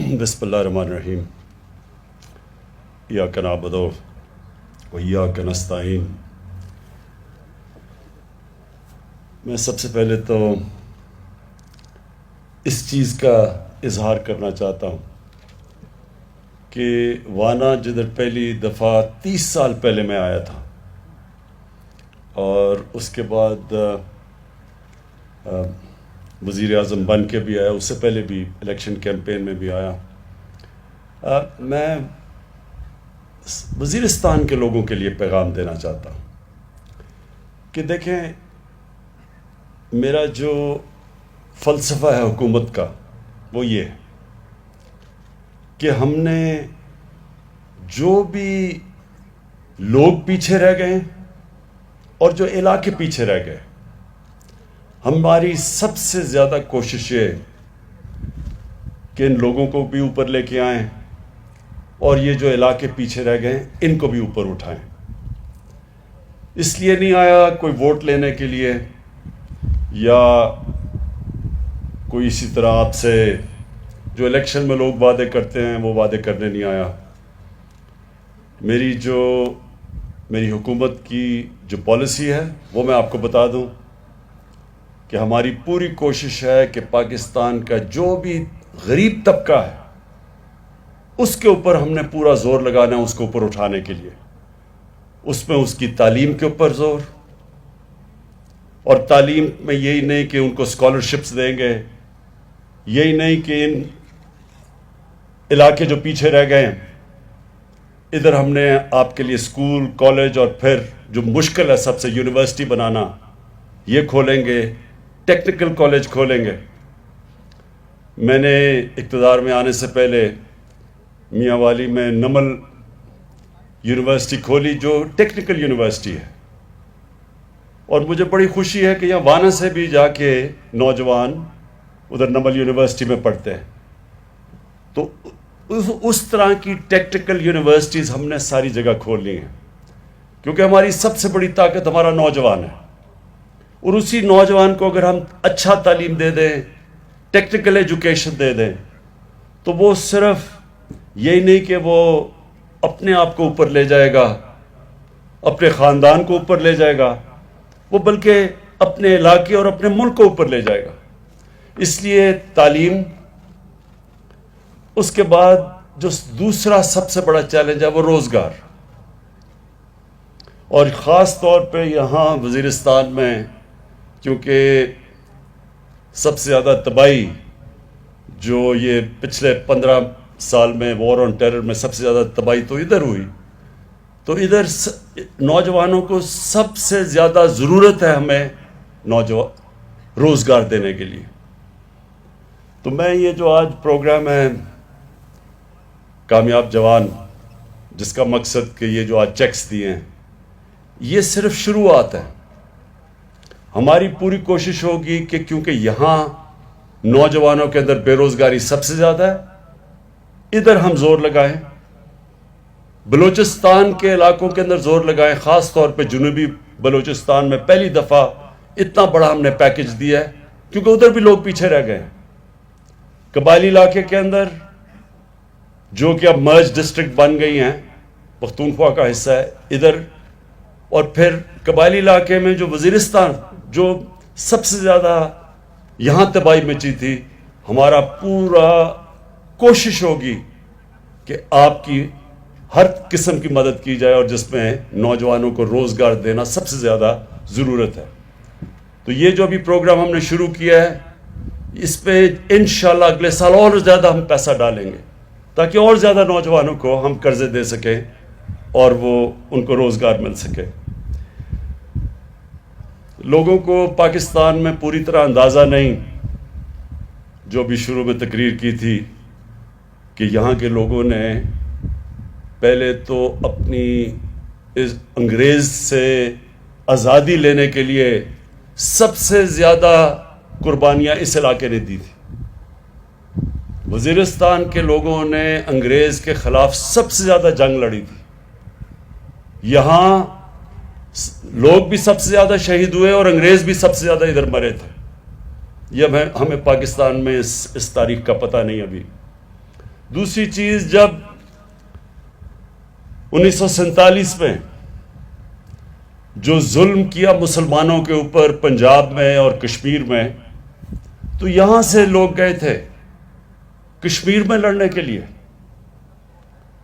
بسم اللہ الرحمن الرحیم ایاک نعبد و ایاک نستعین۔ میں سب سے پہلے تو اس چیز کا اظہار کرنا چاہتا ہوں کہ وانا جدھر پہلی دفعہ 30 سال پہلے میں آیا تھا اور اس کے بعد وزیر اعظم بن کے بھی آیا، اس سے پہلے بھی الیکشن کیمپین میں بھی آیا، میں وزیرستان کے لوگوں کے لیے پیغام دینا چاہتا ہوں کہ دیکھیں، میرا جو فلسفہ ہے حکومت کا وہ یہ ہے کہ ہم نے جو بھی لوگ پیچھے رہ گئے اور جو علاقے پیچھے رہ گئے، ہماری سب سے زیادہ کوشش یہ کہ ان لوگوں کو بھی اوپر لے کے آئیں اور یہ جو علاقے پیچھے رہ گئے ان کو بھی اوپر اٹھائیں۔ اس لیے نہیں آیا کوئی ووٹ لینے کے لیے یا کوئی اسی طرح آپ سے جو الیکشن میں لوگ وعدے کرتے ہیں وہ وعدے کرنے نہیں آیا۔ میری حکومت کی جو پالیسی ہے وہ میں آپ کو بتا دوں کہ ہماری پوری کوشش ہے کہ پاکستان کا جو بھی غریب طبقہ ہے اس کے اوپر ہم نے پورا زور لگانا ہے، اس کو اوپر اٹھانے کے لیے۔ اس میں اس کی تعلیم کے اوپر زور، اور تعلیم میں یہی نہیں کہ ان کو اسکالرشپس دیں گے، یہی نہیں کہ ان علاقے جو پیچھے رہ گئے ہیں ادھر ہم نے آپ کے لیے اسکول، کالج اور پھر جو مشکل ہے سب سے یونیورسٹی بنانا، یہ کھولیں گے، ٹیکنیکل کالج کھولیں گے۔ میں نے اقتدار میں آنے سے پہلے میاں والی میں نمل یونیورسٹی کھولی جو ٹیکنیکل یونیورسٹی ہے، اور مجھے بڑی خوشی ہے کہ یہاں وانا سے بھی جا کے نوجوان ادھر نمل یونیورسٹی میں پڑھتے ہیں۔ تو اس طرح کی ٹیکنیکل یونیورسٹیز ہم نے ساری جگہ کھول لی ہیں، کیونکہ ہماری سب سے بڑی طاقت ہمارا نوجوان ہے، اور اسی نوجوان کو اگر ہم اچھا تعلیم دے دیں، ٹیکنیکل ایجوکیشن دے دیں، تو وہ صرف یہی نہیں کہ وہ اپنے آپ کو اوپر لے جائے گا، اپنے خاندان کو اوپر لے جائے گا، وہ بلکہ اپنے علاقے اور اپنے ملک کو اوپر لے جائے گا۔ اس لیے تعلیم، اس کے بعد جو دوسرا سب سے بڑا چیلنج ہے وہ روزگار، اور خاص طور پہ یہاں وزیرستان میں کیونکہ سب سے زیادہ تباہی جو یہ پچھلے 15 سال میں وار آن ٹیرر میں سب سے زیادہ تباہی تو ادھر ہوئی، تو ادھر نوجوانوں کو سب سے زیادہ ضرورت ہے ہمیں روزگار دینے کے لیے۔ تو میں یہ جو آج پروگرام ہے کامیاب جوان، جس کا مقصد کہ یہ جو آج چیکس دیے ہیں، یہ صرف شروعات ہے۔ ہماری پوری کوشش ہوگی کہ کیونکہ یہاں نوجوانوں کے اندر بے روزگاری سب سے زیادہ ہے، ادھر ہم زور لگائیں، بلوچستان کے علاقوں کے اندر زور لگائیں، خاص طور پہ جنوبی بلوچستان میں پہلی دفعہ اتنا بڑا ہم نے پیکج دیا ہے، کیونکہ ادھر بھی لوگ پیچھے رہ گئے ہیں۔ قبائلی علاقے کے اندر جو کہ اب مرج ڈسٹرکٹ بن گئی ہیں، پختونخوا کا حصہ ہے ادھر، اور پھر قبائلی علاقے میں جو وزیرستان جو سب سے زیادہ یہاں تباہی مچی تھی، ہمارا پورا کوشش ہوگی کہ آپ کی ہر قسم کی مدد کی جائے، اور جس میں نوجوانوں کو روزگار دینا سب سے زیادہ ضرورت ہے۔ تو یہ جو ابھی پروگرام ہم نے شروع کیا ہے، اس پہ انشاءاللہ اگلے سال اور زیادہ ہم پیسہ ڈالیں گے تاکہ اور زیادہ نوجوانوں کو ہم قرضے دے سکیں اور وہ ان کو روزگار مل سکے۔ لوگوں کو پاکستان میں پوری طرح اندازہ نہیں، جو بھی شروع میں تقریر کی تھی، کہ یہاں کے لوگوں نے پہلے تو اپنی اس انگریز سے آزادی لینے کے لیے سب سے زیادہ قربانیاں اس علاقے نے دی تھی۔ وزیرستان کے لوگوں نے انگریز کے خلاف سب سے زیادہ جنگ لڑی تھی، یہاں لوگ بھی سب سے زیادہ شہید ہوئے اور انگریز بھی سب سے زیادہ ادھر مرے تھے۔ یہ ہمیں پاکستان میں اس تاریخ کا پتہ نہیں ابھی، دوسری چیز، جب 1947 میں جو ظلم کیا مسلمانوں کے اوپر پنجاب میں اور کشمیر میں، تو یہاں سے لوگ گئے تھے کشمیر میں لڑنے کے لیے.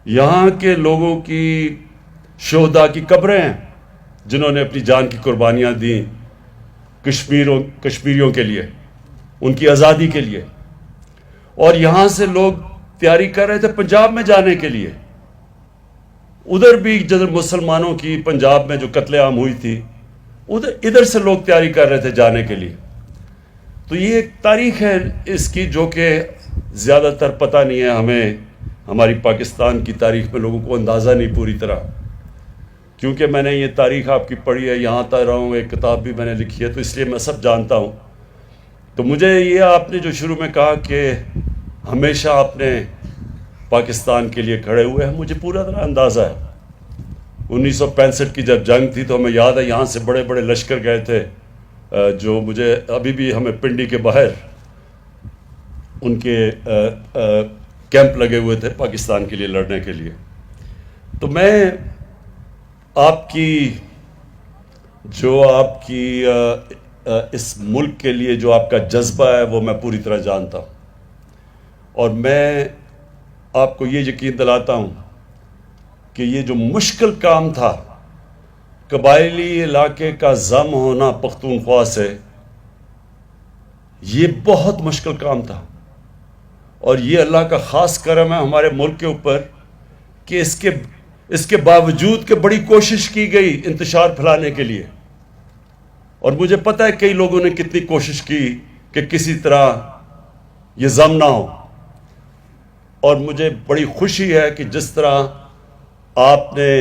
یہاں کے لوگوں کی شہداء کی قبریں ہیں جنہوں نے اپنی جان کی قربانیاں دیں کشمیریوں کے لیے، ان کی آزادی کے لیے. اور یہاں سے لوگ تیاری کر رہے تھے پنجاب میں جانے کے لیے. ادھر بھی جدھر مسلمانوں کی پنجاب میں جو قتل عام ہوئی تھی، ادھر سے لوگ تیاری کر رہے تھے جانے کے لیے. تو یہ ایک تاریخ ہے اس کی جو کہ زیادہ تر پتہ نہیں ہے ہمیں. ہماری پاکستان کی تاریخ میں لوگوں کو اندازہ نہیں پوری طرح، کیونکہ میں نے یہ تاریخ آپ کی پڑھی ہے، یہاں تک رہا ہوں، ایک کتاب بھی میں نے لکھی ہے، تو اس لیے میں سب جانتا ہوں. تو مجھے یہ آپ نے جو شروع میں کہا کہ ہمیشہ آپ نے پاکستان کے لیے کھڑے ہوئے ہیں، مجھے پورا طرح اندازہ ہے. 1965 کی جب جنگ تھی تو ہمیں یاد ہے یہاں سے بڑے بڑے لشکر گئے تھے، جو مجھے ابھی بھی ہمیں پنڈی کے باہر ان کے کیمپ لگے ہوئے تھے پاکستان کے لیے لڑنے کے لیے. تو میں آپ کی اس ملک کے لیے جو آپ کا جذبہ ہے وہ میں پوری طرح جانتا ہوں، اور میں آپ کو یہ یقین دلاتا ہوں کہ یہ جو مشکل کام تھا، قبائلی علاقے کا ضم ہونا پختونخوا سے، یہ بہت مشکل کام تھا. اور یہ اللہ کا خاص کرم ہے ہمارے ملک کے اوپر کہ اس کے باوجود کہ بڑی کوشش کی گئی انتشار پھیلانے کے لیے. اور مجھے پتہ ہے کئی لوگوں نے کتنی کوشش کی کہ کسی طرح یہ ضم نہ ہو. اور مجھے بڑی خوشی ہے کہ جس طرح آپ نے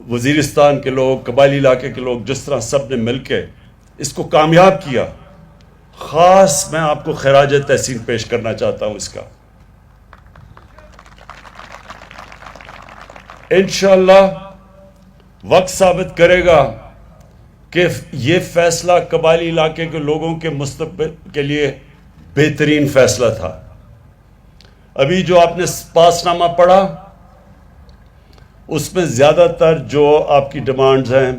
وزیرستان کے لوگ، قبائلی علاقے کے لوگ، جس طرح سب نے مل کے اس کو کامیاب کیا، خاص میں آپ کو خراج تحسین پیش کرنا چاہتا ہوں اس کا. انشاءاللہ وقت ثابت کرے گا کہ یہ فیصلہ قبائلی علاقے کے لوگوں کے مستقبل کے لیے بہترین فیصلہ تھا. ابھی جو آپ نے پاس نامہ پڑھا، اس میں زیادہ تر جو آپ کی ڈیمانڈز ہیں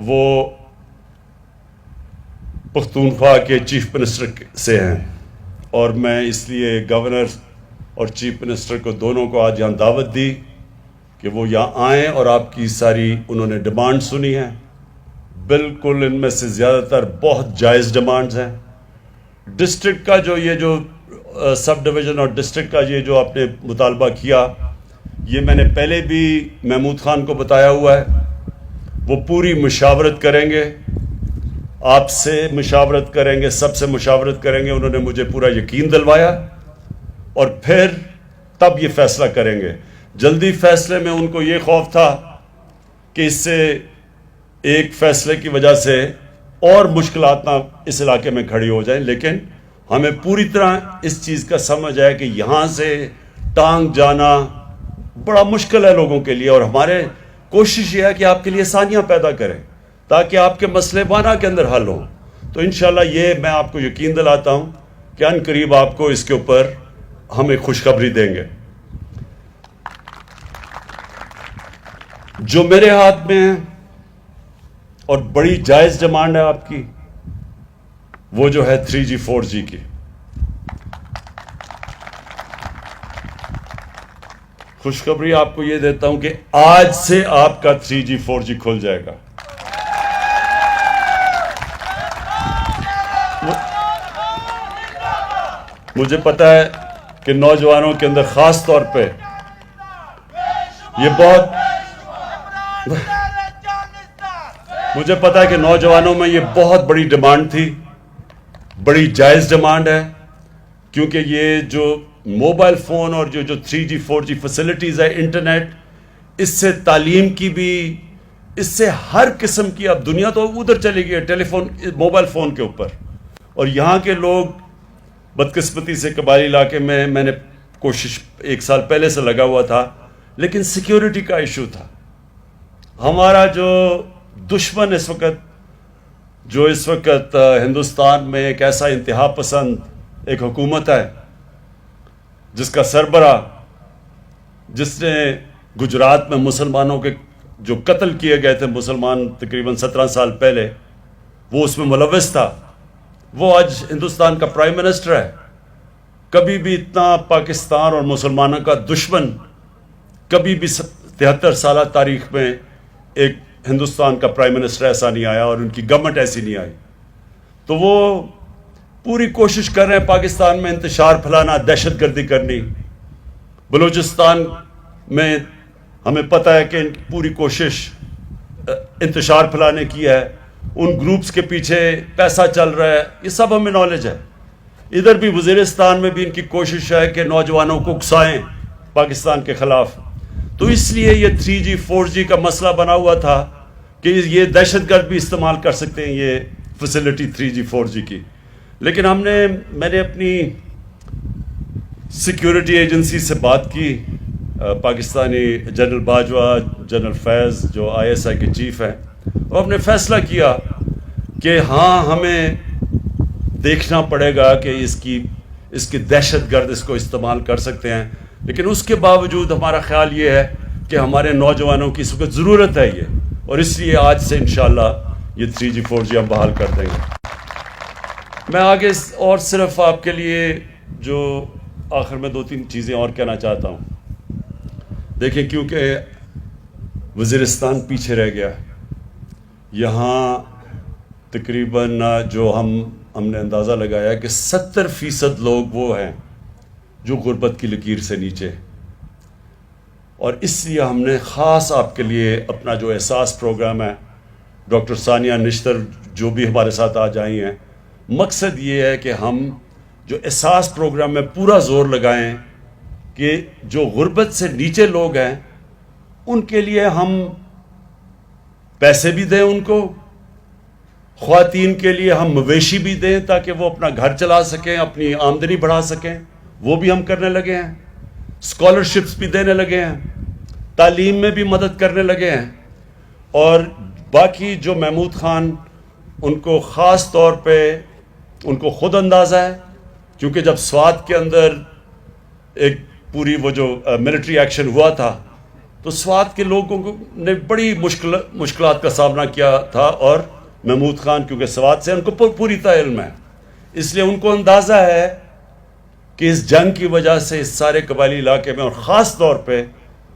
وہ پختونخوا کے چیف منسٹر سے ہیں، اور میں اس لیے گورنر اور چیف منسٹر کو دونوں کو آج یہاں دعوت دی کہ وہ یہاں آئیں اور آپ کی ساری انہوں نے ڈیمانڈ سنی ہیں. بالکل ان میں سے زیادہ تر بہت جائز ڈیمانڈز ہیں. ڈسٹرکٹ کا جو یہ جو سب ڈویژن اور ڈسٹرکٹ کا یہ جو آپ نے مطالبہ کیا، یہ میں نے پہلے بھی محمود خان کو بتایا ہوا ہے. وہ پوری مشاورت کریں گے، آپ سے مشاورت کریں گے، سب سے مشاورت کریں گے. انہوں نے مجھے پورا یقین دلوایا، اور پھر تب یہ فیصلہ کریں گے. جلدی فیصلے میں ان کو یہ خوف تھا کہ اس سے ایک فیصلے کی وجہ سے اور مشکلات نہ اس علاقے میں کھڑی ہو جائیں، لیکن ہمیں پوری طرح اس چیز کا سمجھ ہے کہ یہاں سے ٹانگ جانا بڑا مشکل ہے لوگوں کے لیے، اور ہمارے کوشش یہ ہے کہ آپ کے لیے آسانیاں پیدا کریں تاکہ آپ کے مسئلے بانا کے اندر حل ہوں. تو انشاءاللہ یہ میں آپ کو یقین دلاتا ہوں کہ ان قریب آپ کو اس کے اوپر ہم ایک خوشخبری دیں گے. جو میرے ہاتھ میں ہے اور بڑی جائز ڈیمانڈ ہے آپ کی، وہ جو ہے 3G 4G کی. خوشخبری آپ کو یہ دیتا ہوں کہ آج سے آپ کا 3G 4G کھل جائے گا. مجھے پتہ ہے کہ نوجوانوں کے اندر خاص طور پہ یہ مجھے پتا ہے کہ نوجوانوں میں یہ بہت بڑی ڈیمانڈ تھی، بڑی جائز ڈیمانڈ ہے، کیونکہ یہ جو موبائل فون اور جو 3G 4G فیسلٹیز ہے، انٹرنیٹ، اس سے تعلیم کی بھی، اس سے ہر قسم کی، اب دنیا تو ادھر چلی گئی ہے ٹیلی فون، موبائل فون کے اوپر. اور یہاں کے لوگ بدقسمتی سے قبائلی علاقے میں نے کوشش 1 سال پہلے سے لگا ہوا تھا، لیکن سیکیورٹی کا ایشو تھا. ہمارا جو دشمن اس وقت ہندوستان میں ایک ایسا انتہا پسند ایک حکومت ہے جس کا سربراہ، جس نے گجرات میں مسلمانوں کے جو قتل کیے گئے تھے مسلمان تقریباً 17 سال پہلے، وہ اس میں ملوث تھا، وہ آج ہندوستان کا پرائم منسٹر ہے۔ کبھی بھی اتنا پاکستان اور مسلمانوں کا دشمن کبھی بھی 73 سالہ تاریخ میں ایک ہندوستان کا پرائم منسٹر ایسا نہیں آیا اور ان کی گورنمنٹ ایسی نہیں آئی۔ تو وہ پوری کوشش کر رہے ہیں پاکستان میں انتشار پھیلانا، دہشت گردی کرنی۔ بلوچستان میں ہمیں پتہ ہے کہ ان کی پوری کوشش انتشار پھیلانے کی ہے، ان گروپس کے پیچھے پیسہ چل رہا ہے، یہ سب ہمیں نالج ہے۔ ادھر بھی وزیرستان میں بھی ان کی کوشش ہے کہ نوجوانوں کو اکسائیں پاکستان کے خلاف۔ تو اس لیے یہ 3G 4G کا مسئلہ بنا ہوا تھا کہ یہ دہشت گرد بھی استعمال کر سکتے ہیں یہ فیسلٹی 3G 4G کی۔ لیکن میں نے اپنی سیکیورٹی ایجنسی سے بات کی، پاکستانی جنرل باجوہ، جنرل فیض جو ISI کے چیف ہیں، اور ہم نے فیصلہ کیا کہ ہاں ہمیں دیکھنا پڑے گا کہ اس کی دہشت گرد اس کو استعمال کر سکتے ہیں، لیکن اس کے باوجود ہمارا خیال یہ ہے کہ ہمارے نوجوانوں کی اس وقت ضرورت ہے یہ، اور اس لیے آج سے انشاءاللہ یہ 3G 4G ہم بحال کر دیں گے۔ میں آگے اور صرف آپ کے لیے جو آخر میں 2-3 چیزیں اور کہنا چاہتا ہوں۔ دیکھیں، کیونکہ وزیرستان پیچھے رہ گیا، یہاں تقریباً جو ہم نے اندازہ لگایا کہ 70% لوگ وہ ہیں جو غربت کی لکیر سے نیچے، اور اس لیے ہم نے خاص آپ کے لیے اپنا جو احساس پروگرام ہے، ڈاکٹر ثانیہ نشتر جو بھی ہمارے ساتھ آج آئی ہیں، مقصد یہ ہے کہ ہم جو احساس پروگرام میں پورا زور لگائیں کہ جو غربت سے نیچے لوگ ہیں ان کے لیے ہم پیسے بھی دیں، ان کو خواتین کے لیے ہم مویشی بھی دیں تاکہ وہ اپنا گھر چلا سکیں، اپنی آمدنی بڑھا سکیں، وہ بھی ہم کرنے لگے ہیں۔ اسکالرشپس بھی دینے لگے ہیں، تعلیم میں بھی مدد کرنے لگے ہیں، اور باقی جو محمود خان، ان کو خاص طور پہ ان کو خود اندازہ ہے، کیونکہ جب سوات کے اندر ایک پوری وہ جو ملٹری ایکشن ہوا تھا تو سوات کے لوگوں نے بڑی مشکلات کا سامنا کیا تھا، اور محمود خان کیونکہ سوات سے ان کو پوری طرح علم ہے، اس لیے ان کو اندازہ ہے کہ اس جنگ کی وجہ سے اس سارے قبائلی علاقے میں اور خاص طور پہ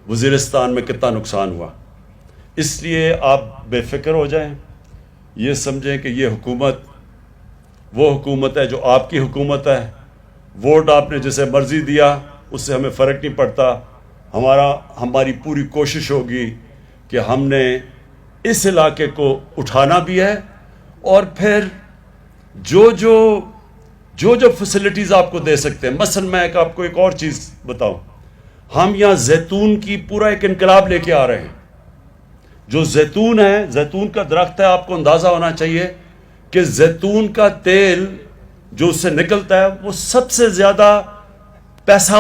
وزیرستان میں کتنا نقصان ہوا۔ اس لیے آپ بے فکر ہو جائیں، یہ سمجھیں کہ یہ حکومت وہ حکومت ہے جو آپ کی حکومت ہے۔ ووٹ آپ نے جسے مرضی دیا اس سے ہمیں فرق نہیں پڑتا، ہماری پوری کوشش ہوگی کہ ہم نے اس علاقے کو اٹھانا بھی ہے، اور پھر جو فیسلٹیز آپ کو دے سکتے ہیں۔ مثلا میں آپ کو ایک اور چیز بتاؤں، ہم یہاں زیتون کی پورا ایک انقلاب لے کے آ رہے ہیں۔ جو زیتون ہے، زیتون کا درخت ہے، آپ کو اندازہ ہونا چاہیے کہ زیتون کا تیل جو اس سے نکلتا ہے وہ سب سے زیادہ پیسہ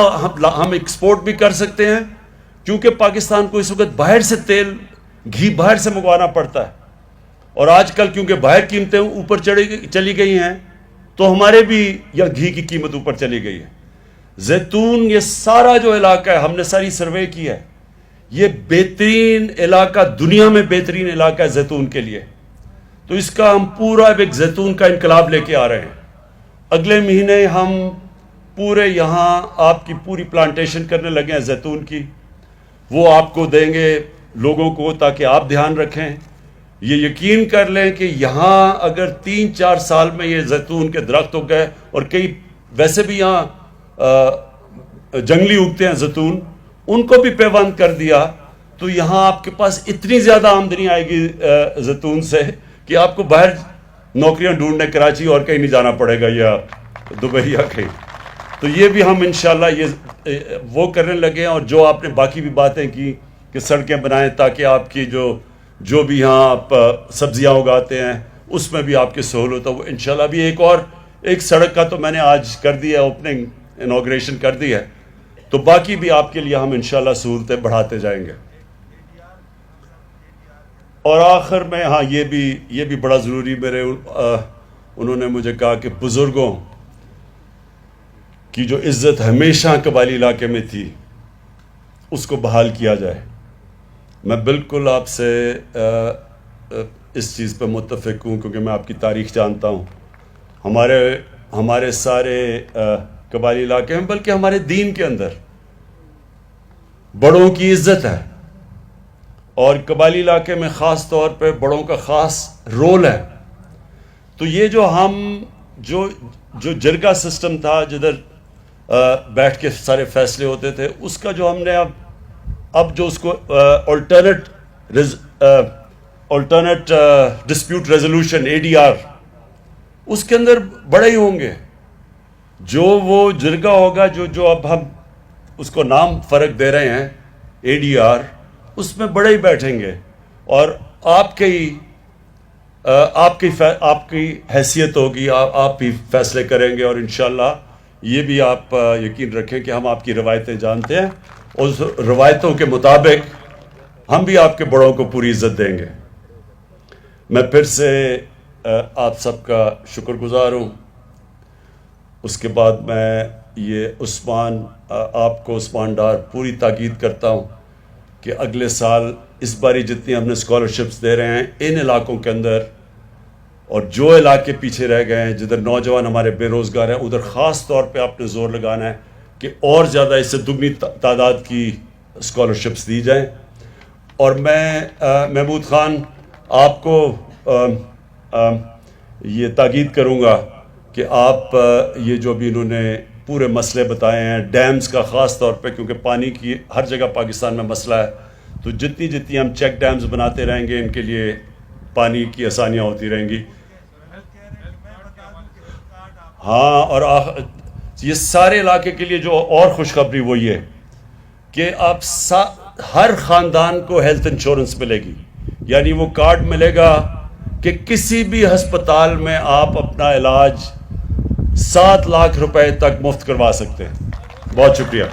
ہم ایکسپورٹ بھی کر سکتے ہیں، کیونکہ پاکستان کو اس وقت باہر سے گھی باہر سے منگوانا پڑتا ہے، اور آج کل کیونکہ باہر قیمتیں اوپر چلی گئی ہیں تو ہمارے بھی یا گھی کی قیمت اوپر چلی گئی ہے۔ زیتون، یہ سارا جو علاقہ ہے، ہم نے ساری سروے کی ہے، یہ بہترین علاقہ، دنیا میں بہترین علاقہ ہے زیتون کے لیے۔ تو اس کا ہم پورا ایک زیتون کا انقلاب لے کے آ رہے ہیں۔ اگلے مہینے ہم پورے یہاں آپ کی پوری پلانٹیشن کرنے لگے ہیں زیتون کی، وہ آپ کو دیں گے لوگوں کو تاکہ آپ دھیان رکھیں۔ یہ یقین کر لیں کہ یہاں اگر 3-4 سال میں یہ زیتون کے درخت ہو گئے، اور کئی ویسے بھی یہاں جنگلی اگتے ہیں زیتون، ان کو بھی پیوند کر دیا، تو یہاں آپ کے پاس اتنی زیادہ آمدنی آئے گی زیتون سے کہ آپ کو باہر نوکریاں ڈھونڈنے کراچی اور کہیں نہیں جانا پڑے گا، یا دبئی یا کہیں۔ تو یہ بھی ہم انشاءاللہ یہ وہ کرنے لگے ہیں، اور جو آپ نے باقی بھی باتیں کی کہ سڑکیں بنائیں تاکہ آپ کی جو بھی یہاں آپ سبزیاں اگاتے ہیں اس میں بھی آپ کی سہولت ہو، وہ انشاءاللہ بھی ایک سڑک کا تو میں نے آج کر دیا، اوپننگ انوگریشن کر دی ہے، تو باقی بھی آپ کے لیے ہم انشاءاللہ سہولتیں بڑھاتے جائیں گے۔ اور آخر میں ہاں یہ بھی بڑا ضروری، انہوں نے مجھے کہا کہ بزرگوں کی جو عزت ہمیشہ قبائلی علاقے میں تھی اس کو بحال کیا جائے. میں بالکل آپ سے اس چیز پہ متفق ہوں کیونکہ میں آپ کی تاریخ جانتا ہوں. ہمارے سارے قبائلی علاقے میں بلکہ ہمارے دین کے اندر بڑوں کی عزت ہے اور قبائلی علاقے میں خاص طور پہ بڑوں کا خاص رول ہے. تو یہ جو جرگہ سسٹم تھا جدھر بیٹھ کے سارے فیصلے ہوتے تھے اس کا جو ہم نے اب جو اس کو آلٹرنیٹ ڈسپیوٹ ریزولوشن ADR اس کے اندر بڑے ہی ہوں گے. جو وہ جرگہ ہوگا جو اب ہم اس کو نام فرق دے رہے ہیں ADR اس میں بڑے ہی بیٹھیں گے اور آپ کی حیثیت ہوگی. آپ ہی فیصلے کریں گے اور انشاءاللہ یہ بھی آپ یقین رکھیں کہ ہم آپ کی روایتیں جانتے ہیں اور اس روایتوں کے مطابق ہم بھی آپ کے بڑوں کو پوری عزت دیں گے. میں پھر سے آپ سب کا شکر گزار ہوں. اس کے بعد میں یہ آپ کو عثمان ڈار پوری تاکید کرتا ہوں کہ اگلے سال اس باری جتنی ہم نے اسکالرشپس دے رہے ہیں ان علاقوں کے اندر اور جو علاقے پیچھے رہ گئے ہیں جدھر نوجوان ہمارے بے روزگار ہیں ادھر خاص طور پہ آپ نے زور لگانا ہے کہ اور زیادہ اس سے دگنی تعداد کی اسکالرشپس دی جائیں. اور میں محمود خان آپ کو یہ تاکید کروں گا کہ آپ یہ جو بھی انہوں نے پورے مسئلے بتائے ہیں ڈیمز کا خاص طور پہ کیونکہ پانی کی ہر جگہ پاکستان میں مسئلہ ہے تو جتنی ہم چیک ڈیمز بناتے رہیں گے ان کے لیے پانی کی آسانیاں ہوتی رہیں گی. ہاں اور یہ سارے علاقے کے لیے جو اور خوشخبری وہ یہ کہ اب ہر خاندان کو ہیلتھ انشورنس ملے گی. یعنی وہ کارڈ ملے گا کہ کسی بھی ہسپتال میں آپ اپنا علاج 7 لاکھ روپے تک مفت کروا سکتے ہیں. بہت شکریہ.